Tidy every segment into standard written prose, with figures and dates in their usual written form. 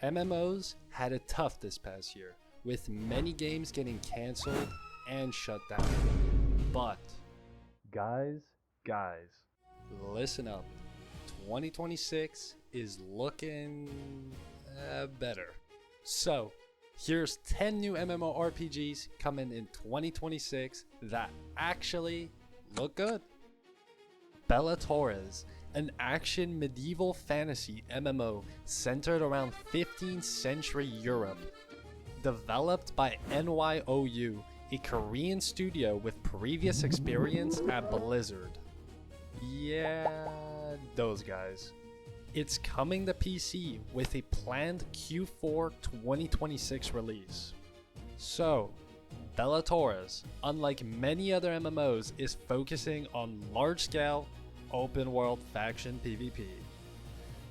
MMOs had it tough this past year, with many games getting cancelled and shut down. But, guys, listen up. 2026 is looking better. So, here's 10 new MMORPGs coming in 2026 that actually look good. Bellatores, an action medieval fantasy MMO centered around 15th century Europe. Developed by NYOU, a Korean studio with previous experience at Blizzard. Yeah, those guys. It's coming to PC with a planned Q4 2026 release. So, Bellatores, unlike many other MMOs, is focusing on large-scale, open-world faction PvP.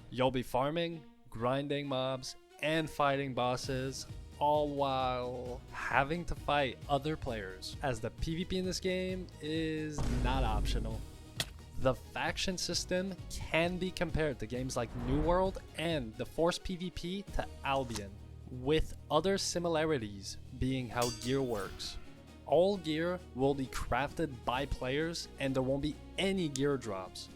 You'll be farming, grinding mobs, and fighting bosses, all while having to fight other players, as the PvP in this game is not optional. The faction system can be compared to games like New World and the Force PvP to Albion, with other similarities being how gear works. All gear will be crafted by players and there won't be any gear drops.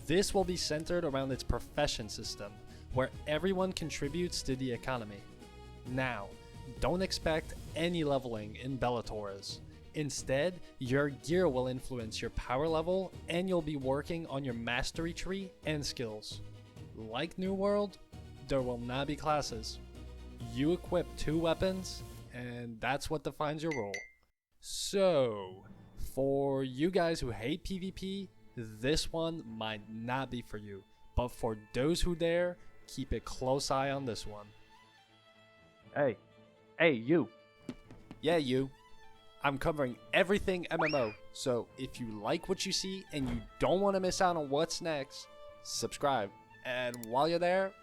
This will be centered around its profession system, where everyone contributes to the economy. Now, don't expect any leveling in Bellatores. Instead, your gear will influence your power level and you'll be working on your mastery tree and skills. Like New World, there will not be classes. You equip 2 weapons and that's what defines your role. So, for you guys who hate PvP, this one might not be for you. But for those who dare, keep a close eye on this one. Hey, you. Yeah, you. I'm covering everything MMO, so if you like what you see and you don't want to miss out on what's next, subscribe. And while you're there,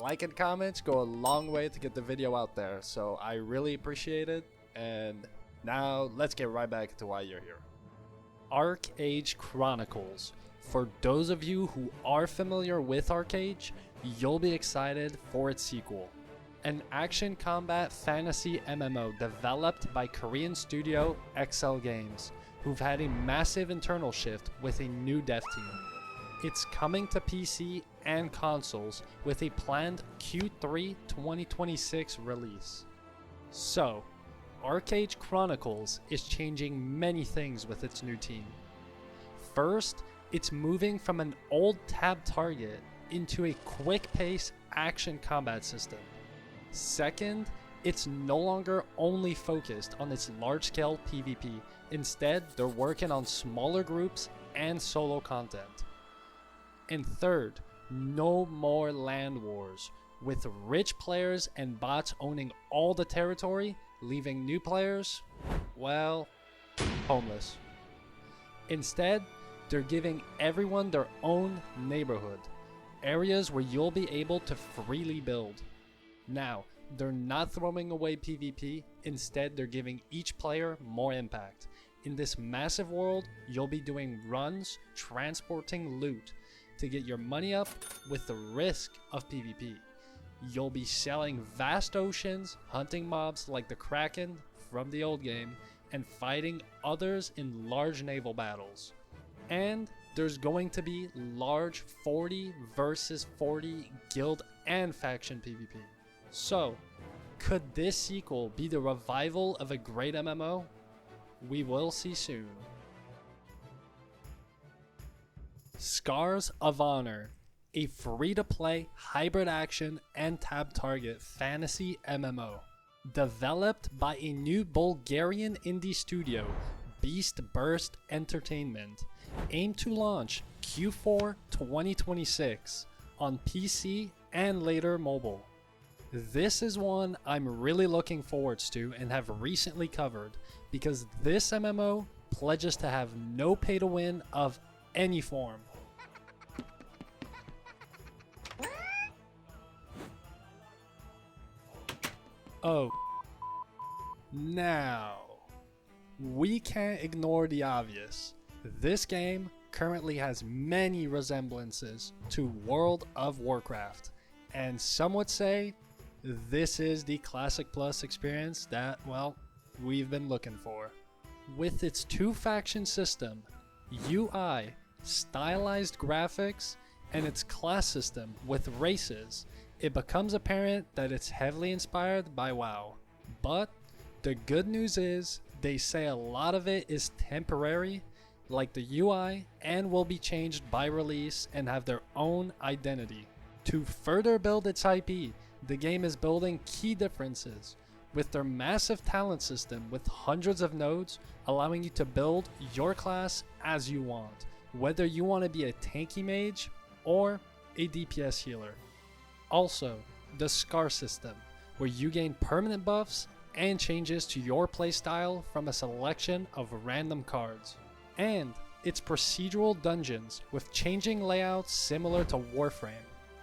like and comments go a long way to get the video out there, so I really appreciate it. And now let's get right back to why you're here. ArcheAge Chronicles. For those of you who are familiar with ArcheAge, you'll be excited for its sequel. An action combat fantasy MMO developed by Korean studio XL Games, who've had a massive internal shift with a new dev team. It's coming to PC and consoles with a planned Q3 2026 release. So, ArcheAge Chronicles is changing many things with its new team. First, it's moving from an old tab target into a quick-pace action combat system. Second, it's no longer only focused on its large-scale PvP. Instead, they're working on smaller groups and solo content. And third, no more land wars, with rich players and bots owning all the territory, leaving new players, well, homeless. Instead, they're giving everyone their own neighborhood, areas where you'll be able to freely build. Now, they're not throwing away PvP, instead they're giving each player more impact. In this massive world, you'll be doing runs, transporting loot to get your money up with the risk of PvP. You'll be selling vast oceans, hunting mobs like the Kraken from the old game, and fighting others in large naval battles. And there's going to be large 40 versus 40 guild and faction PvP. So, could this sequel be the revival of a great MMO? We will see soon. Scars of Honor, a free-to-play hybrid action and tab target fantasy MMO. Developed by a new Bulgarian indie studio, Beast Burst Entertainment, aimed to launch Q4 2026 on PC and later mobile. This is one I'm really looking forward to and have recently covered, because this MMO pledges to have no pay to win of any form. Oh, now, we can't ignore the obvious. This game currently has many resemblances to World of Warcraft, and some would say this is the Classic Plus experience that, well, we've been looking for. With its two-faction system, UI, stylized graphics, and its class system with races, it becomes apparent that it's heavily inspired by WoW. But the good news is, they say a lot of it is temporary, like the UI, and will be changed by release and have their own identity. To further build its IP, the game is building key differences, with their massive talent system with hundreds of nodes allowing you to build your class as you want, whether you want to be a tanky mage or a DPS healer. Also, the Scar system, where you gain permanent buffs and changes to your playstyle from a selection of random cards. And its procedural dungeons with changing layouts similar to Warframe.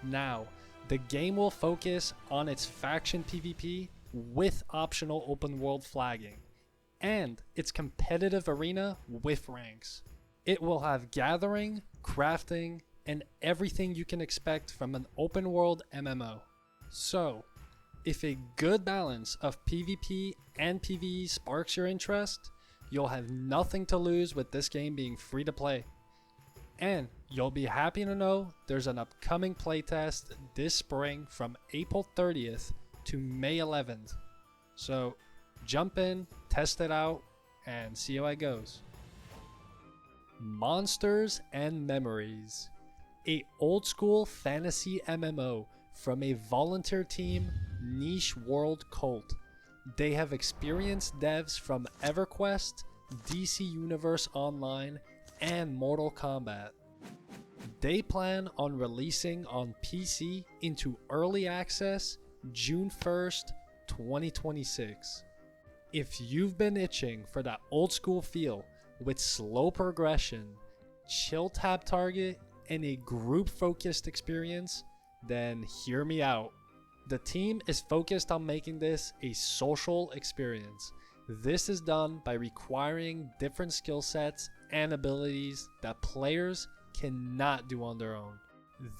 Now, the game will focus on its faction PvP with optional open world flagging, and its competitive arena with ranks. It will have gathering, crafting, and everything you can expect from an open world MMO. So, if a good balance of PvP and PvE sparks your interest, you'll have nothing to lose with this game being free to play. And you'll be happy to know there's an upcoming playtest this spring from April 30th to May 11th. So jump in, test it out, and see how it goes. Monsters and Memories, a old school fantasy MMO from a volunteer team, Niche World Cult. They have experienced devs from EverQuest, DC Universe Online, and Mortal Kombat. They plan on releasing on PC into early access June 1st, 2026. If you've been itching for that old school feel with slow progression, chill tab target, and a group focused experience, then hear me out. The team is focused on making this a social experience. This is done by requiring different skill sets and abilities that players cannot do on their own.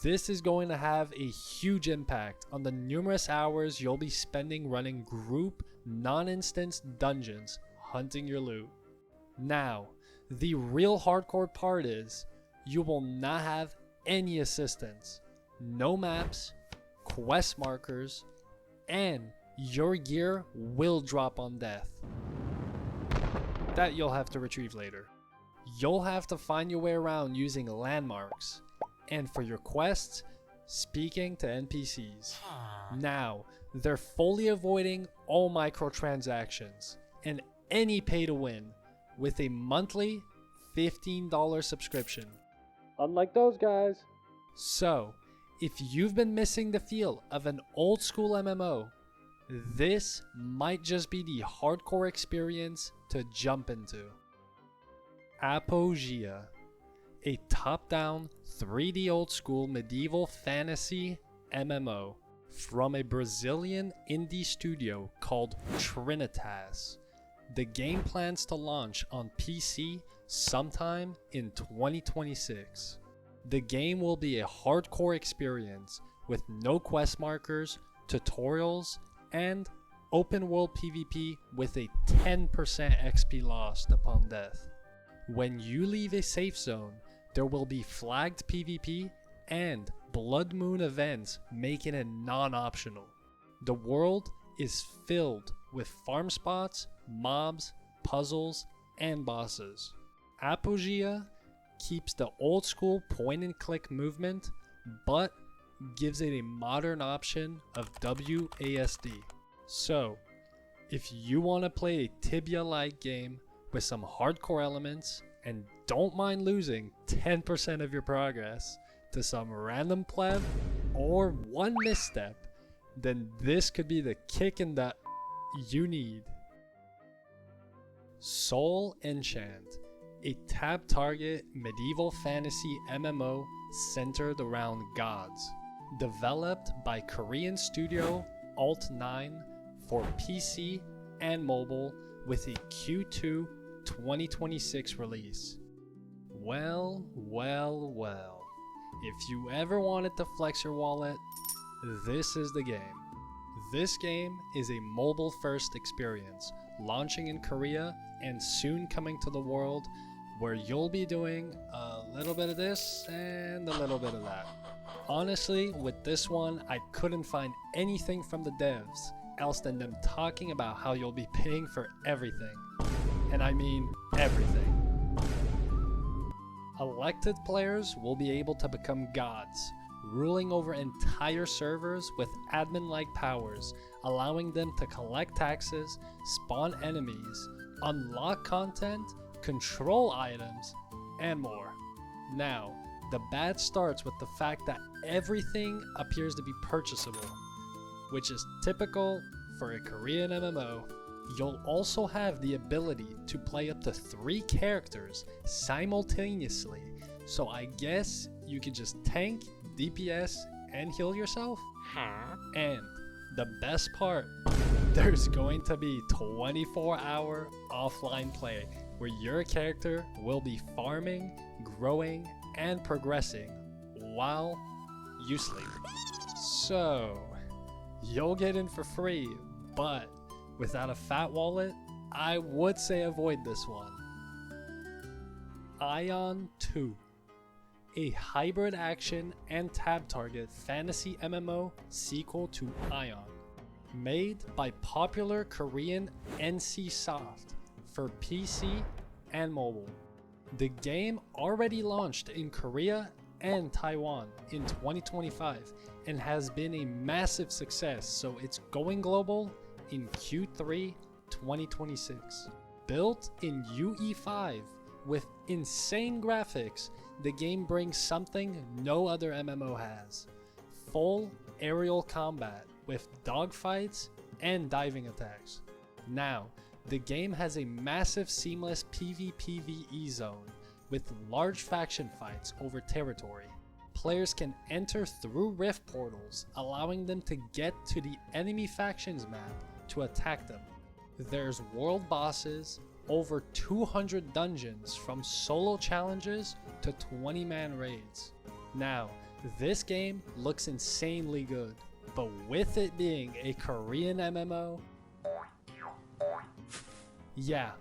This is going to have a huge impact on the numerous hours you'll be spending running group, non-instance dungeons, hunting your loot. Now, the real hardcore part is, you will not have any assistance, no maps, quest markers, and your gear will drop on death. That you'll have to retrieve later. You'll have to find your way around using landmarks, and for your quests, speaking to NPCs. Now, they're fully avoiding all microtransactions and any pay to win with a monthly $15 subscription. Unlike those guys. So, if you've been missing the feel of an old school MMO, this might just be the hardcore experience to jump into. Apogea, a top-down 3D old school medieval fantasy MMO from a Brazilian indie studio called Trinitas. The game plans to launch on PC sometime in 2026. The game will be a hardcore experience with no quest markers, tutorials, and open world PvP with a 10% XP lost upon death. When you leave a safe zone, there will be flagged PvP and Blood Moon events, making it non-optional. The world is filled with farm spots, mobs, puzzles, and bosses. Apogea keeps the old school point and click movement, but gives it a modern option of WASD. So, if you want to play a Tibia-like game with some hardcore elements and don't mind losing 10% of your progress to some random pleb or one misstep, then this could be the kick in the you need. Soul Enchant, a tab target medieval fantasy MMO centered around gods. Developed by Korean studio Alt9 for PC and mobile with a Q2 2026 release. Well. If you ever wanted to flex your wallet, this is the game. This game is a mobile-first experience, launching in Korea and soon coming to the world, where you'll be doing a little bit of this and a little bit of that. Honestly, with this one, I couldn't find anything from the devs else than them talking about how you'll be paying for everything. And I mean everything. Elected players will be able to become gods, ruling over entire servers with admin-like powers, allowing them to collect taxes, spawn enemies, unlock content, control items, and more. Now, the bad starts with the fact that everything appears to be purchasable, which is typical for a Korean MMO. You'll also have the ability to play up to 3 characters simultaneously, so I guess you can just tank, DPS, and heal yourself? And the best part, there's going to be 24-hour offline play where your character will be farming, growing, and progressing while you sleep. So, you'll get in for free, but without a fat wallet, I would say avoid this one. Aion 2, a hybrid action and tab target fantasy MMO sequel to Aion, made by popular Korean NC Soft for PC and mobile. The game already launched in Korea and Taiwan in 2025 and has been a massive success, so it's going global in Q3 2026. Built in UE5 with insane graphics, the game brings something no other MMO has: full aerial combat with dogfights and diving attacks. Now, the game has a massive seamless PvPvE zone with large faction fights over territory. Players can enter through rift portals, allowing them to get to the enemy faction's map to attack them. There's world bosses, over 200 dungeons from solo challenges to 20-man raids. Now, this game looks insanely good, but with it being a Korean MMO, yeah,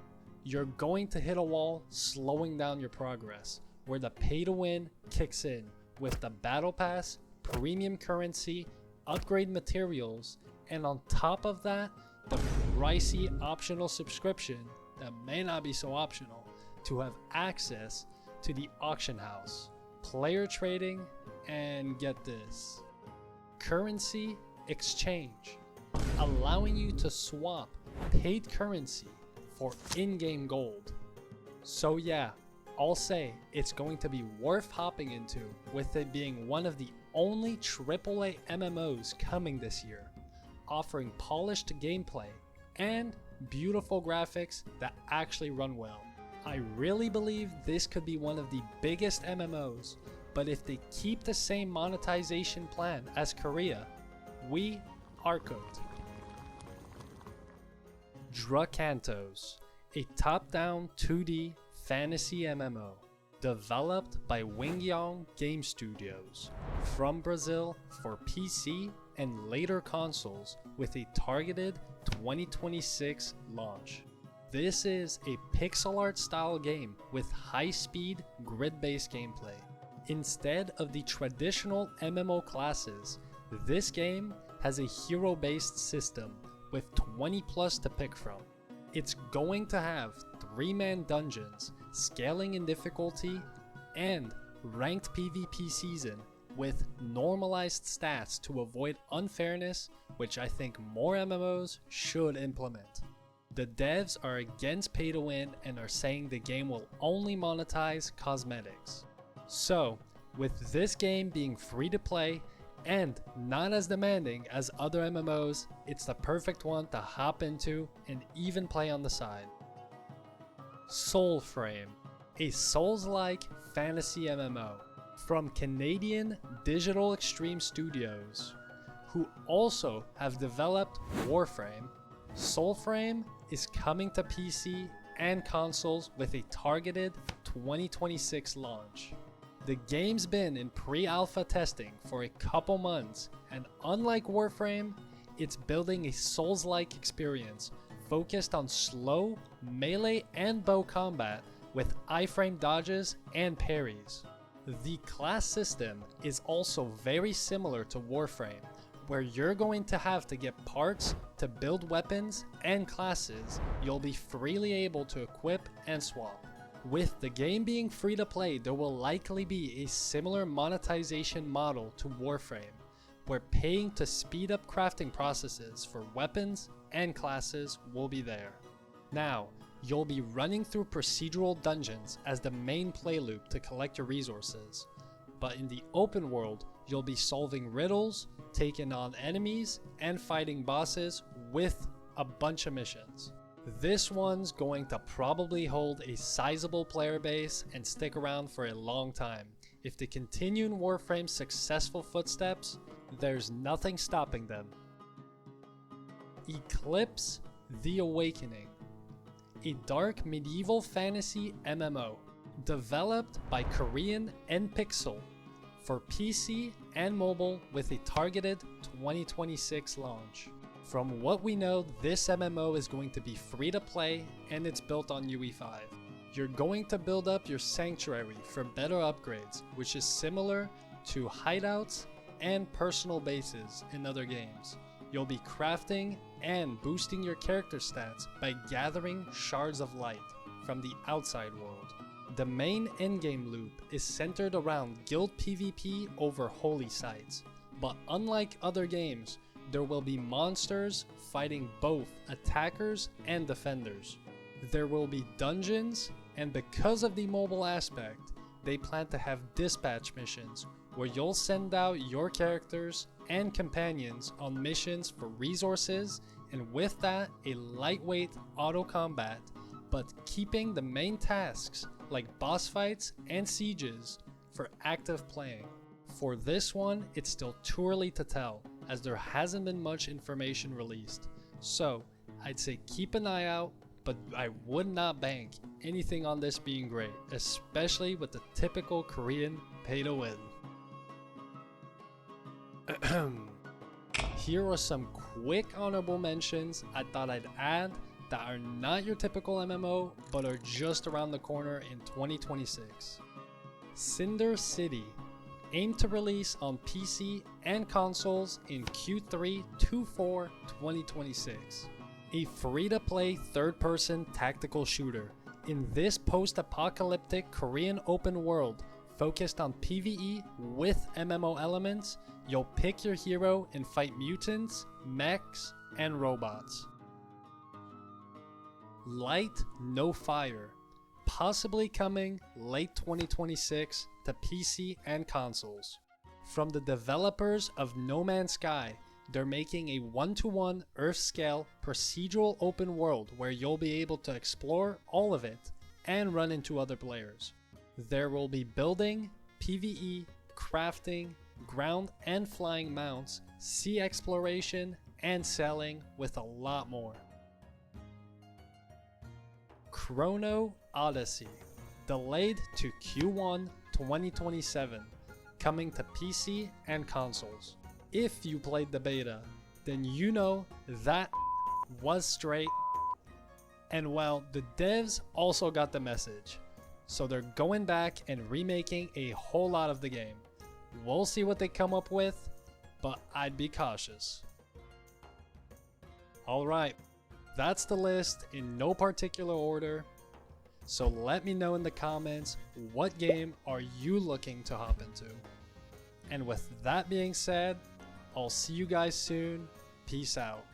you're going to hit a wall slowing down your progress, where the pay to win kicks in with the battle pass, premium currency, upgrade materials, and on top of that, the pricey optional subscription that may not be so optional to have access to the auction house, player trading, and get this, currency exchange, allowing you to swap paid currency for in-game gold. So yeah, I'll say it's going to be worth hopping into, with it being one of the only AAA MMOs coming this year, offering polished gameplay and beautiful graphics that actually run well. I really believe this could be one of the biggest MMOs, but if they keep the same monetization plan as Korea, we are cooked. Drakantos, a top-down 2D fantasy MMO, developed by Wingyong Game Studios, from Brazil for PC and later consoles, with a targeted 2026 launch. This is a pixel art style game with high-speed, grid-based gameplay. Instead of the traditional MMO classes, this game has a hero-based system with 20 plus to pick from. It's going to have 3-man dungeons, scaling in difficulty, and ranked PvP season with normalized stats to avoid unfairness, which I think more MMOs should implement. The devs are against pay to win and are saying the game will only monetize cosmetics. So, with this game being free to play and not as demanding as other MMOs, it's the perfect one to hop into and even play on the side. Soulframe, a Souls-like fantasy MMO from Canadian Digital Extreme Studios, who also have developed Warframe. Soulframe is coming to PC and consoles with a targeted 2026 launch. The game's been in pre-alpha testing for a couple months, and unlike Warframe, it's building a Souls-like experience focused on slow, melee, and bow combat with iframe dodges and parries. The class system is also very similar to Warframe, where you're going to have to get parts to build weapons and classes you'll be freely able to equip and swap. With the game being free to play, there will likely be a similar monetization model to Warframe, where paying to speed up crafting processes for weapons and classes will be there. Now, you'll be running through procedural dungeons as the main play loop to collect your resources, but in the open world, you'll be solving riddles, taking on enemies, and fighting bosses with a bunch of missions. This one's going to probably hold a sizable player base and stick around for a long time. If they continue in Warframe's successful footsteps, there's nothing stopping them. Eclipse The Awakening, a dark medieval fantasy MMO, developed by Korean Npixel for PC and mobile with a targeted 2026 launch. From what we know, this MMO is going to be free to play and it's built on UE5. You're going to build up your sanctuary for better upgrades, which is similar to hideouts and personal bases in other games. You'll be crafting and boosting your character stats by gathering shards of light from the outside world. The main endgame loop is centered around guild PvP over holy sites, but unlike other games, there will be monsters fighting both attackers and defenders. There will be dungeons, and because of the mobile aspect, they plan to have dispatch missions where you'll send out your characters and companions on missions for resources, and with that, a lightweight auto combat, but keeping the main tasks like boss fights and sieges for active playing. For this one, it's still too early to tell, as there hasn't been much information released. So I'd say keep an eye out, but I would not bank anything on this being great, especially with the typical Korean pay to win. Here are some quick honorable mentions I thought I'd add that are not your typical MMO, but are just around the corner in 2026. Cinder City, aimed to release on PC and consoles in Q3 to 4 2026. A free-to-play third-person tactical shooter in this post-apocalyptic Korean open world focused on PvE with MMO elements. You'll pick your hero and fight mutants, mechs, and robots. Light No Fire, possibly coming late 2026 to PC and consoles. From the developers of No Man's Sky, they're making a 1-to-1 Earth-scale procedural open world where you'll be able to explore all of it and run into other players. There will be building, PvE, crafting, ground and flying mounts, sea exploration, and selling, with a lot more. Chrono Odyssey, delayed to Q1 2027, coming to PC and consoles. If you played the beta, then you know that was straight. And well, the devs also got the message, so they're going back and remaking a whole lot of the game. We'll see what they come up with, but I'd be cautious. Alright, that's the list in no particular order. So let me know in the comments, what game are you looking to hop into? And with that being said, I'll see you guys soon. Peace out.